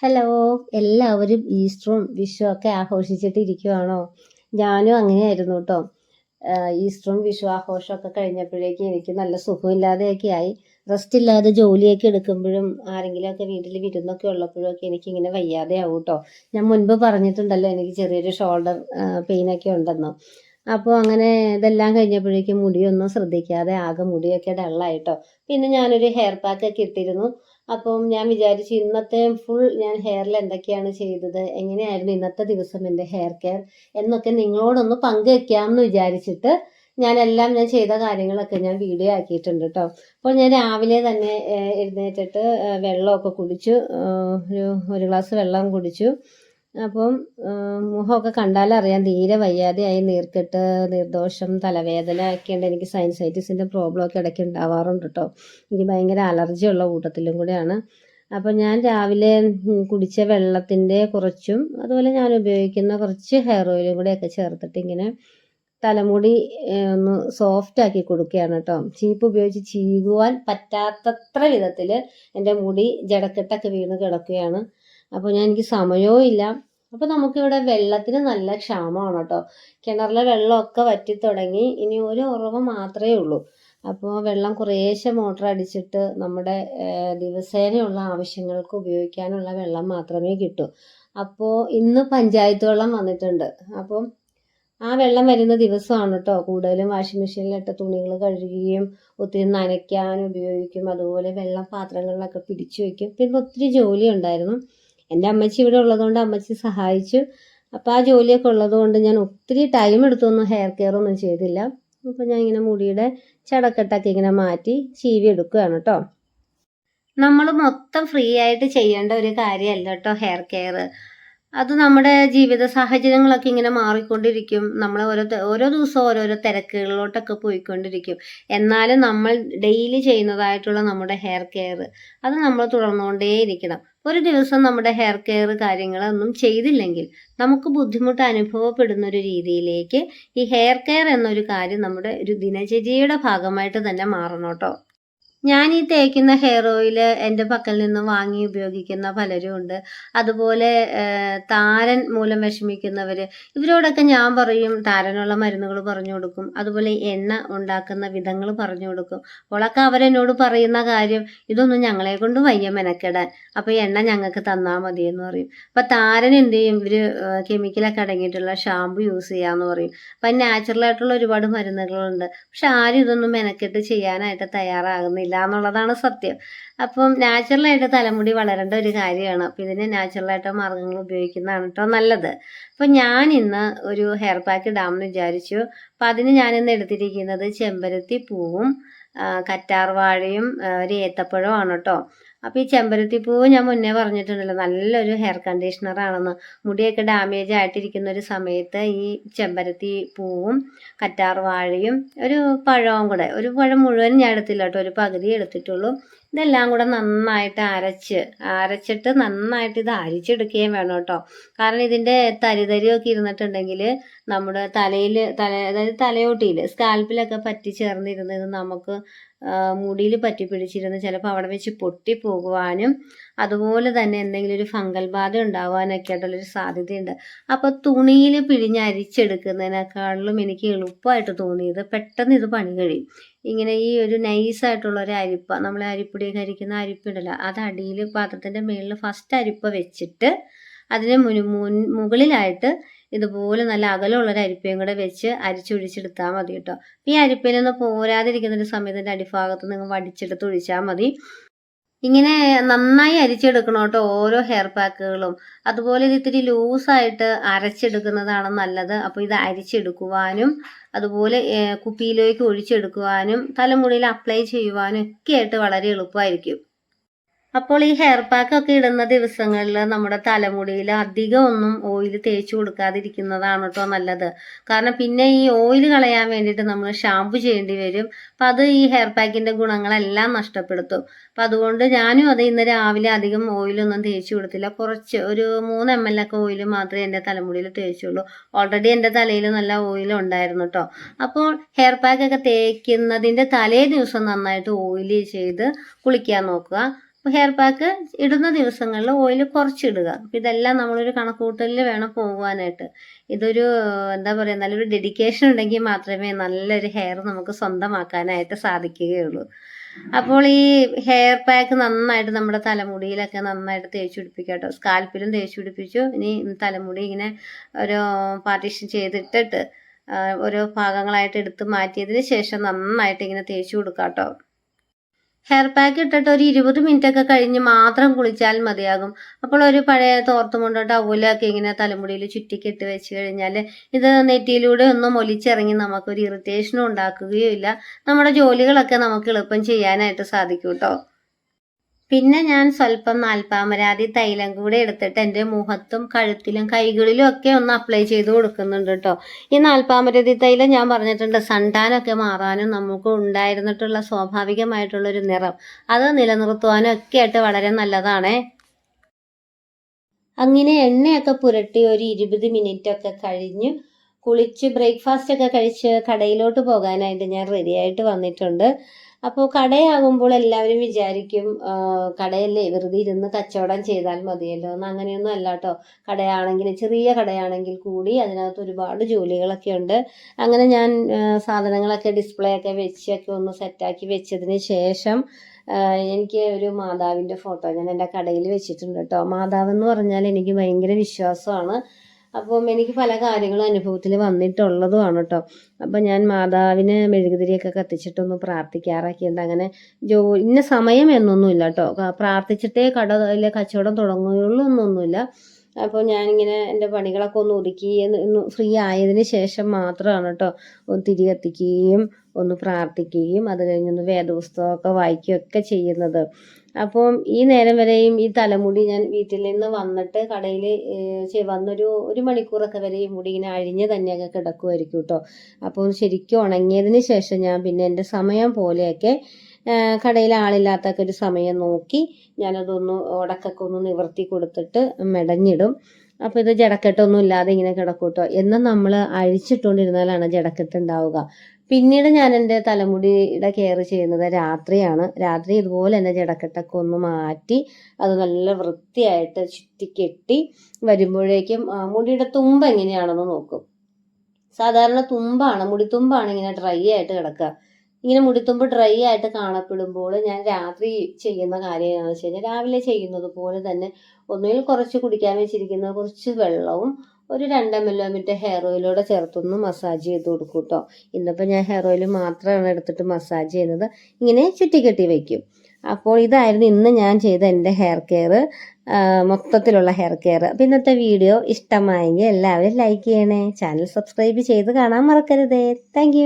Hello! എല്ലാവരും ഈസ്റ്ററും വിഷുവും ഒക്കെ ആഘോഷിച്ചിട്ടിരിക്കുവാണോ? ഞാനും അങ്ങനെയായിരുന്നു ട്ടോ. ഈസ്റ്ററും വിഷു ആഘോഷമൊക്കെ കഴിഞ്ഞപ്പോഴേക്കും എനിക്ക് നല്ല സുഖമില്ലാതെയൊക്കെ ആയി. റെസ്റ്റ് ഇല്ലാതെ ജോലിയൊക്കെ എടുക്കുമ്പോഴും ആരെങ്കിലുമൊക്കെ വീട്ടിൽ വിരുന്നൊക്കെ ഉള്ളപ്പോഴൊക്കെ എനിക്കിങ്ങനെ വയ്യാതെയാവും ട്ടോ. ഞാൻ മുൻപ് പറഞ്ഞിട്ടുണ്ടല്ലോ എനിക്ക് ചെറിയൊരു ഷോൾഡർ പെയിനൊക്കെ ഉണ്ടെന്ന്. അപ്പോൾ അങ്ങനെ ഇതെല്ലാം കഴിഞ്ഞപ്പോഴേക്കും മുടിയൊന്നും ശ്രദ്ധിക്കാതെ ആകെ മുടിയൊക്കെ ഡള്ളായിട്ടോ. പിന്നെ ഞാനൊരു ഹെയർ പാക്കൊക്കെ ഇട്ടിരുന്നു. അപ്പം ഞാൻ വിചാരിച്ചു ഇന്നത്തെ ഫുൾ ഞാൻ ഹെയറിൽ എന്തൊക്കെയാണ് ചെയ്തത്, എങ്ങനെയായിരുന്നു ഇന്നത്തെ ദിവസം എൻ്റെ ഹെയർ കെയർ എന്നൊക്കെ നിങ്ങളോടൊന്ന് പങ്കുവെക്കാമെന്ന് വിചാരിച്ചിട്ട് ഞാൻ ചെയ്ത കാര്യങ്ങളൊക്കെ ഞാൻ വീഡിയോ ആക്കിയിട്ടുണ്ട് കേട്ടോ. അപ്പോൾ ഞാൻ രാവിലെ തന്നെ എഴുന്നേറ്റിട്ട് വെള്ളമൊക്കെ കുടിച്ചു. ഒരു ഗ്ലാസ് വെള്ളം കുടിച്ചു. അപ്പം മുഖമൊക്കെ കണ്ടാലറിയാം തീരെ വയ്യാതെയായി. നീർക്കെട്ട്, നീർദോഷം, തലവേദന ഒക്കെ ഉണ്ട്. എനിക്ക് സൈനസൈറ്റിസിൻ്റെ പ്രോബ്ലം ഒക്കെ ഇടയ്ക്ക് ഉണ്ടാവാറുണ്ട് കേട്ടോ. എനിക്ക് ഭയങ്കര അലർജി ഉള്ള കൂട്ടത്തിലും കൂടെയാണ്. അപ്പം ഞാൻ രാവിലെ കുടിച്ച വെള്ളത്തിൻ്റെ കുറച്ചും അതുപോലെ ഞാൻ ഉപയോഗിക്കുന്ന കുറച്ച് ഹെയർ ഓയിലും കൂടെയൊക്കെ ചേർത്തിട്ട് ഇങ്ങനെ തലമുടി ഒന്ന് സോഫ്റ്റ് ആക്കി കൊടുക്കുകയാണ് കേട്ടോ. ചീപ്പ് ഉപയോഗിച്ച് ചീകുവാൻ പറ്റാത്തത്ര വിധത്തിൽ എൻ്റെ മുടി ജടക്കെട്ടൊക്കെ വീണ് കിടക്കുകയാണ്. അപ്പോൾ എനിക്ക് സമയവും ഇല്ല. അപ്പോൾ നമുക്കിവിടെ വെള്ളത്തിന് നല്ല ക്ഷാമമാണ് കേട്ടോ. കിണറിലെ വെള്ളമൊക്കെ വറ്റി തുടങ്ങി. ഇനി ഒരു ഉറവ മാത്രമേ ഉള്ളൂ. അപ്പോൾ വെള്ളം കുറേശ്ശെ മോട്ടർ അടിച്ചിട്ട് നമ്മുടെ ദിവസേനയുള്ള ആവശ്യങ്ങൾക്ക് ഉപയോഗിക്കാനുള്ള വെള്ളം മാത്രമേ കിട്ടൂ. അപ്പോൾ ഇന്ന് പഞ്ചായത്ത് വെള്ളം വന്നിട്ടുണ്ട്. അപ്പം ആ വെള്ളം വരുന്ന ദിവസമാണ് കേട്ടോ കൂടുതലും വാഷിംഗ് മെഷീനിലിട്ട തുണികൾ കഴുകുകയും ഒത്തിരി നനയ്ക്കാൻ ഉപയോഗിക്കും. അതുപോലെ വെള്ളം പാത്രങ്ങളിലൊക്കെ പിടിച്ചു വയ്ക്കും. പിന്നെ ഒത്തിരി ജോലി ഉണ്ടായിരുന്നു. എൻ്റെ അമ്മച്ചി ഇവിടെ ഉള്ളതുകൊണ്ട് അമ്മച്ചി സഹായിച്ചു. അപ്പോൾ ആ ജോലിയൊക്കെ ഉള്ളതുകൊണ്ട് ഞാൻ ഒത്തിരി ടൈം എടുത്തൊന്നും ഹെയർ കെയർ ഒന്നും ചെയ്തില്ല. അപ്പോൾ ഞാൻ ഇങ്ങനെ മുടിയുടെ ചടക്കെട്ടൊക്കെ ഇങ്ങനെ മാറ്റി ചീവി എടുക്കുകയാണ് കേട്ടോ. നമ്മൾ മൊത്തം ഫ്രീ ആയിട്ട് ചെയ്യേണ്ട ഒരു കാര്യമല്ല കേട്ടോ ഹെയർ കെയർ. അത് നമ്മുടെ ജീവിത സാഹചര്യങ്ങളൊക്കെ ഇങ്ങനെ മാറിക്കൊണ്ടിരിക്കും. നമ്മൾ ഓരോ ദിവസവും ഓരോരോ തിരക്കുകളിലോട്ടൊക്കെ പോയിക്കൊണ്ടിരിക്കും. എന്നാലും നമ്മൾ ഡെയിലി ചെയ്യുന്നതായിട്ടുള്ള നമ്മുടെ ഹെയർ കെയർ അത് നമ്മൾ തുടർന്നുകൊണ്ടേയിരിക്കണം. ഒരു ദിവസം നമ്മുടെ ഹെയർ കെയർ കാര്യങ്ങളൊന്നും ചെയ്തില്ലെങ്കിൽ നമുക്ക് ബുദ്ധിമുട്ട് അനുഭവപ്പെടുന്ന ഒരു രീതിയിലേക്ക് ഈ ഹെയർ കെയർ എന്നൊരു കാര്യം നമ്മുടെ ഒരു ദിനചര്യയുടെ ഭാഗമായിട്ട് തന്നെ മാറണം കേട്ടോ. ഞാൻ ഈ തേക്കുന്ന ഹെയർ ഓയിൽ എൻ്റെ പക്കൽ നിന്ന് വാങ്ങി ഉപയോഗിക്കുന്ന പലരും ഉണ്ട്. അതുപോലെ താരൻ മൂലം വിഷമിക്കുന്നവർ, ഇവരോടൊക്കെ ഞാൻ പറയും താരനുള്ള മരുന്നുകൾ പറഞ്ഞു കൊടുക്കും. അതുപോലെ എണ്ണ ഉണ്ടാക്കുന്ന വിധങ്ങൾ പറഞ്ഞു കൊടുക്കും. അപ്പോഴൊക്കെ അവരെന്നോട് പറയുന്ന കാര്യം, ഇതൊന്നും ഞങ്ങളെ കൊണ്ട് വയ്യ മെനക്കെടാൻ, അപ്പോൾ എണ്ണ ഞങ്ങൾക്ക് തന്നാൽ മതി എന്ന് പറയും. അപ്പോൾ താരൻ എന്ത് ചെയ്യും, ഇവർ കെമിക്കലൊക്കെ അടങ്ങിയിട്ടുള്ള ഷാമ്പു യൂസ് ചെയ്യാമെന്ന് പറയും. അപ്പം നാച്ചുറലായിട്ടുള്ള ഒരുപാട് മരുന്നുകളുണ്ട്. പക്ഷെ ആരും ഇതൊന്നും മെനക്കെട്ട് ചെയ്യാനായിട്ട് തയ്യാറാകുന്നില്ല എന്നുള്ളതാണ് സത്യം. അപ്പം നാച്ചുറലായിട്ട് തലമുടി വളരേണ്ട ഒരു കാര്യമാണ്. അപ്പം ഇതിന് നാച്ചുറലായിട്ട് മാർഗ്ഗങ്ങൾ ഉപയോഗിക്കുന്നതാണ് കേട്ടോ നല്ലത്. അപ്പം ഞാൻ ഇന്ന് ഒരു ഹെയർ പാക്ക് ഇടാമെന്ന് വിചാരിച്ചു. അപ്പം അതിന് ഞാനിന്ന് എടുത്തിരിക്കുന്നത് ചെമ്പരത്തി പൂവും കറ്റാർവാഴയും ഒരു ഏത്തപ്പഴമാണ് കേട്ടോ. അപ്പോൾ ഈ ചെമ്പരത്തി പൂവ് ഞാൻ മുന്നേ പറഞ്ഞിട്ടുണ്ടല്ലോ നല്ലൊരു ഹെയർ കണ്ടീഷണർ ആണെന്ന്. മുടിയൊക്കെ ഡാമേജ് ആയിട്ടിരിക്കുന്ന ഒരു സമയത്ത് ഈ ചെമ്പരത്തി പൂവും കറ്റാർവാഴയും ഒരു പഴവും കൂടെ, ഒരു പഴം മുഴുവൻ ഞാൻ എടുത്തില്ല കേട്ടോ, ഒരു പകുതി എടുത്തിട്ടുള്ളൂ. ഇതെല്ലാം കൂടെ നന്നായിട്ട് അരച്ചിട്ട് നന്നായിട്ട് ഇത് അരിച്ചെടുക്കുകയും വേണം കേട്ടോ. കാരണം ഇതിൻ്റെ തരിതരിയൊക്കെ ഇരുന്നിട്ടുണ്ടെങ്കിൽ നമ്മുടെ അതായത് തലയോട്ടിയിൽ സ്കാൽപ്പിലൊക്കെ പറ്റി ചേർന്നിരുന്ന് ഇത് നമുക്ക് മുടിയിൽ പറ്റി പിടിച്ചിരുന്ന് ചിലപ്പോൾ അവിടെ വെച്ച് പൊട്ടിപ്പോകുവാനും അതുപോലെ തന്നെ എന്തെങ്കിലും ഒരു ഫംഗൽ ബാധ ഉണ്ടാവാനൊക്കെ ആയിട്ടുള്ളൊരു സാധ്യതയുണ്ട്. അപ്പോൾ തുണിയിൽ പിഴിഞ്ഞരിച്ചെടുക്കുന്നതിനേക്കാളും എനിക്ക് എളുപ്പമായിട്ട് തോന്നിയത് പെട്ടെന്ന് ഇത് പണി കഴിയും. ഇങ്ങനെ ഈ ഒരു നൈസായിട്ടുള്ള ഒരു അരിപ്പ, നമ്മൾ അരിപ്പൊടിയൊക്കെ അരിക്കുന്ന അരിപ്പുണ്ടല്ലോ, അത് അടിയിൽ പാത്രത്തിൻ്റെ മുകളിൽ ഫസ്റ്റ് അരിപ്പ വെച്ചിട്ട് അതിന് മുകളിലായിട്ട് ഇതുപോലെ നല്ല അകലമുള്ളൊരു അരിപ്പയും കൂടെ വെച്ച് അരിച്ചൊഴിച്ചെടുത്താൽ മതി കേട്ടോ. ഈ അരിപ്പയിലൊന്ന് പോരാതിരിക്കുന്ന ഒരു സമയത്തിൻ്റെ അടിഭാഗത്ത് നിങ്ങൾ വടിച്ചെടുത്ത് ഒഴിച്ചാൽ മതി. ഇങ്ങനെ നന്നായി അരിച്ചെടുക്കണം കേട്ടോ ഓരോ ഹെയർ പാക്കുകളും. അതുപോലെ ഇത് ഇത്തിരി ലൂസായിട്ട് അരച്ചെടുക്കുന്നതാണ് നല്ലത്. അപ്പോൾ ഇത് അരിച്ചെടുക്കുവാനും അതുപോലെ കുപ്പിയിലേക്ക് ഒഴിച്ചെടുക്കുവാനും തലമുടിയിൽ അപ്ലൈ ചെയ്യുവാനും ഒക്കെ ആയിട്ട് വളരെ എളുപ്പമായിരിക്കും. അപ്പോൾ ഈ ഹെയർ പാക്കൊക്കെ ഇടുന്ന ദിവസങ്ങളിൽ നമ്മുടെ തലമുടിയിൽ അധികം ഒന്നും ഓയിൽ തേച്ച് കൊടുക്കാതിരിക്കുന്നതാണ് കേട്ടോ നല്ലത്. കാരണം പിന്നെ ഈ ഓയിൽ കളയാൻ വേണ്ടിയിട്ട് നമ്മൾ ഷാമ്പു ചെയ്യേണ്ടി വരും. അപ്പം അത് ഈ ഹെയർ പാക്കിൻ്റെ ഗുണങ്ങളെല്ലാം നഷ്ടപ്പെടുത്തും. അപ്പം അതുകൊണ്ട് ഞാനും അത് ഇന്ന് രാവിലെ അധികം ഓയിലൊന്നും തേച്ച് കൊടുത്തില്ല. കുറച്ച് ഒരു 3 ml ഒക്കെ ഓയിൽ മാത്രമേ എൻ്റെ തലമുടിയിൽ തേച്ചുള്ളൂ. ഓൾറെഡി എൻ്റെ തലയിൽ നല്ല ഓയിൽ ഉണ്ടായിരുന്നു കേട്ടോ. അപ്പോൾ ഹെയർ പാക്കൊക്കെ തേക്കുന്നതിൻ്റെ തലേ ദിവസം നന്നായിട്ട് ഓയിൽ ചെയ്ത് കുളിക്കാൻ നോക്കുക. ഹെയർ പാക്ക് ഇടുന്ന ദിവസങ്ങളിൽ ഓയിൽ കുറച്ചിടുക. അപ്പം ഇതെല്ലാം നമ്മളൊരു കണക്കൂട്ടലിൽ വേണം പോകുവാനായിട്ട്. ഇതൊരു എന്താ പറയുക, നല്ലൊരു ഡെഡിക്കേഷൻ ഉണ്ടെങ്കിൽ മാത്രമേ നല്ലൊരു ഹെയർ നമുക്ക് സ്വന്തമാക്കാനായിട്ട് സാധിക്കുകയുള്ളൂ. അപ്പോൾ ഈ ഹെയർ പാക്ക് നന്നായിട്ട് നമ്മുടെ തലമുടിയിലൊക്കെ നന്നായിട്ട് തേച്ച് പിടിപ്പിക്കുക കേട്ടോ. സ്കാൽപ്പിലും തേച്ച് പിടിപ്പിച്ചു. ഇനി തലമുടി ഇങ്ങനെ ഒരു പാർട്ടീഷൻ ചെയ്തിട്ടിട്ട് ഓരോ ഭാഗങ്ങളായിട്ട് എടുത്ത് മാറ്റിയതിന് ശേഷം നന്നായിട്ട് ഇങ്ങനെ തേച്ച് കൊടുക്കാം കേട്ടോ. ഹെയർ പാക്ക് ഇട്ടിട്ട് ഒരു 20 മിനിറ്റ് ഒക്കെ കഴിഞ്ഞ് മാത്രം കുളിച്ചാൽ മതിയാകും. അപ്പോൾ ഒരു പഴയ തോർത്തും കൊണ്ടോ ടവലൊക്കെ ഇങ്ങനെ തലമുടിയിൽ ചുറ്റിക്കെട്ട് വെച്ച് കഴിഞ്ഞാൽ ഇത് നെറ്റിയിലൂടെ ഒന്നും ഒലിച്ചിറങ്ങി നമുക്കൊരു ഇറിറ്റേഷനും ഉണ്ടാക്കുകയും ഇല്ല. നമ്മുടെ ജോലികളൊക്കെ നമുക്ക് എളുപ്പം ചെയ്യാനായിട്ട് സാധിക്കും കേട്ടോ. പിന്നെ ഞാൻ സ്വല്പം നാൽപ്പാമരാതി തൈലം കൂടെ എടുത്തിട്ട് എൻ്റെ മുഖത്തും കഴുത്തിലും കൈകളിലും ഒക്കെ ഒന്ന് അപ്ലൈ ചെയ്ത് കൊടുക്കുന്നുണ്ട് കേട്ടോ. ഈ നാൽപ്പാമരാതി തൈലം ഞാൻ പറഞ്ഞിട്ടുണ്ട്, സൺടാനൊക്കെ മാറാനും നമുക്ക് ഉണ്ടായിരുന്നിട്ടുള്ള സ്വാഭാവികമായിട്ടുള്ളൊരു നിറം അത് നിലനിർത്തുവാനും ഒക്കെ ആയിട്ട് വളരെ നല്ലതാണേ. അങ്ങനെ എണ്ണയൊക്കെ പുരട്ടി ഒരു 20 മിനിറ്റ് ഒക്കെ കഴിഞ്ഞ് കുളിച്ച് ബ്രേക്ക്ഫാസ്റ്റ് ഒക്കെ കഴിച്ച് കടയിലോട്ട് പോകാനായിട്ട് ഞാൻ റെഡിയായിട്ട് വന്നിട്ടുണ്ട്. അപ്പോൾ കടയാകുമ്പോൾ എല്ലാവരും വിചാരിക്കും കടയല്ലേ വെറുതെ ഇരുന്ന് കച്ചവടം ചെയ്താൽ മതിയല്ലോ എന്ന്. അങ്ങനെയൊന്നും അല്ല കേട്ടോ. കടയാണെങ്കിൽ ചെറിയ കടയാണെങ്കിൽ കൂടി അതിനകത്ത് ഒരുപാട് ജോലികളൊക്കെ ഉണ്ട്. അങ്ങനെ ഞാൻ സാധനങ്ങളൊക്കെ ഡിസ്പ്ലേ ഒക്കെ വെച്ചൊക്കെ ഒന്ന് സെറ്റാക്കി വെച്ചതിന് ശേഷം എനിക്ക് ഒരു മാതാവിൻ്റെ ഫോട്ടോ ഞാൻ എൻ്റെ കടയിൽ വെച്ചിട്ടുണ്ട് കേട്ടോ. മാതാവെന്ന് പറഞ്ഞാൽ എനിക്ക് ഭയങ്കര വിശ്വാസമാണ്. അപ്പം എനിക്ക് പല കാര്യങ്ങളും അനുഭവത്തിൽ വന്നിട്ടുള്ളതുമാണ് കേട്ടോ. അപ്പം ഞാൻ മാതാവിന് മെഴുകുതിരിയൊക്കെ കത്തിച്ചിട്ടൊന്ന് പ്രാർത്ഥിക്കാറൊക്കെയുണ്ട്. അങ്ങനെ ഇന്ന സമയം എന്നൊന്നുമില്ല കേട്ടോ. പ്രാർത്ഥിച്ചിട്ടേ കടയിലെ കച്ചവടം തുടങ്ങുകയുള്ളൂ എന്നൊന്നുമില്ല. അപ്പോൾ ഞാനിങ്ങനെ എൻ്റെ പണികളൊക്കെ ഒന്ന് ഒതുക്കി ഫ്രീ ആയതിന് ശേഷം മാത്രമാണ് കേട്ടോ ഒന്ന് തിരി കത്തിക്കുകയും ഒന്ന് പ്രാർത്ഥിക്കുകയും അത് കഴിഞ്ഞൊന്ന് വേദപുസ്തകമൊക്കെ വായിക്കുകയൊക്കെ ചെയ്യുന്നത്. അപ്പോൾ ഈ നേരം വരെയും ഈ തലമുടി ഞാൻ വീട്ടിൽ നിന്ന് വന്നിട്ട് കടയിൽ വന്നൊരു മണിക്കൂറൊക്കെ വരെ ഈ മുടി ഇങ്ങനെ അഴിഞ്ഞ് തന്നെയൊക്കെ കിടക്കുമായിരിക്കും കേട്ടോ. അപ്പോൾ ശരിക്കും ഉണങ്ങിയതിന് ശേഷം ഞാൻ പിന്നെ എൻ്റെ സമയം പോലെയൊക്കെ കടയിൽ ആളില്ലാത്തൊക്കെ ഒരു സമയം നോക്കി ഞാനതൊന്ന് ഉടക്കൊക്കെ ഒന്ന് നിവർത്തി കൊടുത്തിട്ട് മെടഞ്ഞിടും. അപ്പോൾ ഇത് ജടക്കെട്ടൊന്നും ഇല്ലാതെ ഇങ്ങനെ കിടക്കും കേട്ടോ. എന്നാൽ നമ്മൾ അഴിച്ചിട്ടുകൊണ്ടിരുന്നാലാണ് ജടക്കെട്ടുണ്ടാവുക. പിന്നീട് ഞാൻ എൻ്റെ തലമുടിയുടെ കെയർ ചെയ്യുന്നത് രാത്രിയാണ്. രാത്രി ഇതുപോലെ തന്നെ ജടക്കെട്ടൊക്കെ ഒന്ന് മാറ്റി അത് നല്ല വൃത്തിയായിട്ട് ചുറ്റിക്കെട്ടി വരുമ്പോഴേക്കും മുടിയുടെ തുമ്പ് എങ്ങനെയാണെന്ന് നോക്കും. സാധാരണ മുടിത്തുമ്പാണ് ഇങ്ങനെ ഡ്രൈ ആയിട്ട് കിടക്കുക. ഇങ്ങനെ മുടിത്തുമ്പ് ഡ്രൈ ആയിട്ട് കാണപ്പെടുമ്പോൾ ഞാൻ രാത്രി ചെയ്യുന്ന കാര്യം എന്താണെന്ന് വെച്ച് കഴിഞ്ഞാൽ രാവിലെ ചെയ്യുന്നത് പോലെ തന്നെ ഒന്നുകിൽ കുറച്ച് കുടിക്കാൻ വെച്ചിരിക്കുന്ന കുറച്ച് വെള്ളവും ഒരു 2 ml ഹെയർ ഓയിലൂടെ ചേർത്തൊന്ന് മസാജ് ചെയ്ത് കൊടുക്കും കേട്ടോ. ഇന്നിപ്പോൾ ഞാൻ ഹെയർ ഓയിൽ മാത്രമാണ് എടുത്തിട്ട് മസാജ് ചെയ്യുന്നത്. ഇങ്ങനെ ചുറ്റിക്കെട്ടി വയ്ക്കും. അപ്പോൾ ഇതായിരുന്നു ഇന്ന് ഞാൻ ചെയ്ത എൻ്റെ ഹെയർ കെയർ, മൊത്തത്തിലുള്ള ഹെയർ കെയർ. അപ്പോൾ ഇന്നത്തെ വീഡിയോ ഇഷ്ടമായെങ്കിൽ എല്ലാവരും ലൈക്ക് ചെയ്യണേ. ചാനൽ സബ്സ്ക്രൈബ് ചെയ്ത് കാണാൻ മറക്കരുതേ. താങ്ക്